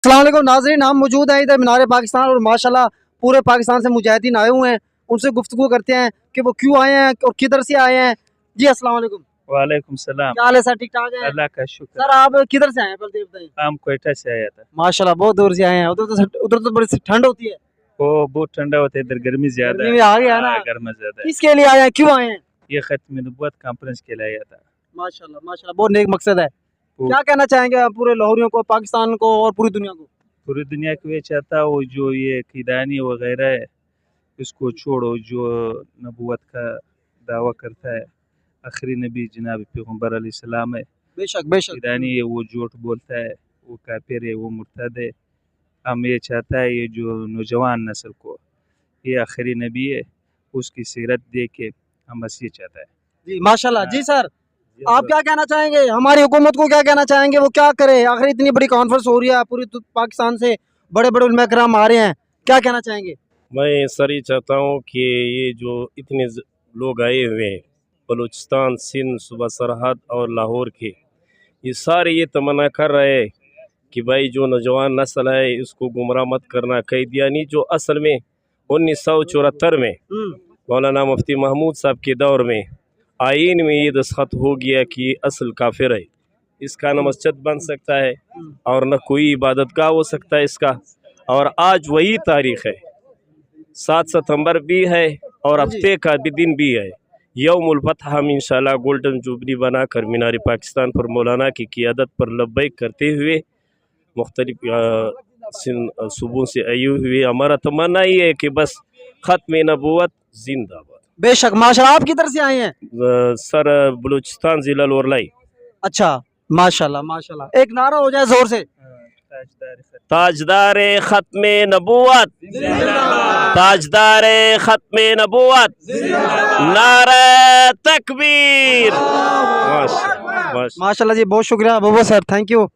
अस्सलाम वालेकुम नाज़रीन, हम मौजूद हैं इधर मीनार पाकिस्तान और माशाल्लाह पूरे पाकिस्तान से मुजाहिदीन आए हुए हैं। उनसे गुफ्तगू करते हैं कि वो क्यों आए हैं और किधर से आए हैं। जी अस्सलाम वालेकुम। वालेकुम सलाम। क्या हाल है सर, ठीक ठाक है? अल्लाह का शुक्र। सर आप किधर से आए हैं पहले बताइए। हम कोयटा से आया था। माशाल्लाह बहुत दूर से आए हैं। उधर तो बड़ी ठंड होती है। वो बहुत ठंडा होता है, इधर गर्मी ज्यादा गर्मी है। में आ गया ना। गर्मी ज्यादा है। किसके लिए आए हैं, क्यों आए हैं? ये खत्म नबूवत कॉन्फ्रेंस के लिए आया था। माशाल्लाह माशाल्लाह बहुत नेक मकसद है। वो क्या कहना चाहेंगे आप पूरे लाहौरियों को, पाकिस्तान को और पूरी दुनिया को? पूरी दुनिया को ये चाहता वो जो ये कीदानी वगैरह है इसको छोड़ो, जो नबूवत का दावा करता है आखिरी नबी जनाब पैगम्बर अलैहिस्सलाम है। बेशक बेशक। कीदानी है वो झूठ बोलता है, वो काफिर है, वो मुर्तद है। हम ये चाहता है ये जो नौजवान नस्ल को ये आखिरी नबी है उसकी सीरत दे के हम बस ये चाहता है। जी माशाल्लाह। जी सर आप क्या कहना चाहेंगे, हमारी हुकूमत को क्या कहना चाहेंगे, वो क्या करे? आखिर इतनी बड़ी कॉन्फ्रेंस हो रही है, पूरी पाकिस्तान से बड़े बड़े उलमा किराम आ रहे हैं, क्या कहना चाहेंगे? मैं सर ये चाहता हूँ कि ये जो इतने लोग आए हुए हैं बलूचिस्तान, सिंध, सूबा सरहद और लाहौर के, ये सारे ये तमन्ना कर रहे हैं कि भाई जो नौजवान नस्ल है इसको गुमराह मत करना। कैदियानी जो असल में 1974 में मौलाना मुफ्ती महमूद साहब के दौर में आइन में ये दस्तखत हो गया कि असल काफिर है, इसका न मस्जिद बन सकता है और न कोई इबादतगाह हो सकता है इसका। और आज वही तारीख़ है, 7 सितंबर भी है और हफ्ते का भी दिन भी है, यौमुल फतह। हम इंशाल्लाह गोल्डन जुबली बना कर मीनार पाकिस्तान पर मौलाना की क़ियादत पर लब्बैक करते हुए मुख्तलिफ सूबों से आए हुए हमारा तमन्ना ये है कि बस ख़त्म नबूवत जिंदाबाद। बेशक माशाल्लाह। आप किधर से आए हैं? सर बलूचिस्तान ज़िला लोरलाई। अच्छा माशाल्लाह माशाल्लाह। एक नारा हो जाए जोर से। ताजदार ख़त्म नबूवत, ताजदार ख़त्म नबूवत, नारे तकबीर। माशाल्लाह माशाल्लाह जी बहुत शुक्रिया अबू सर, थैंक यू।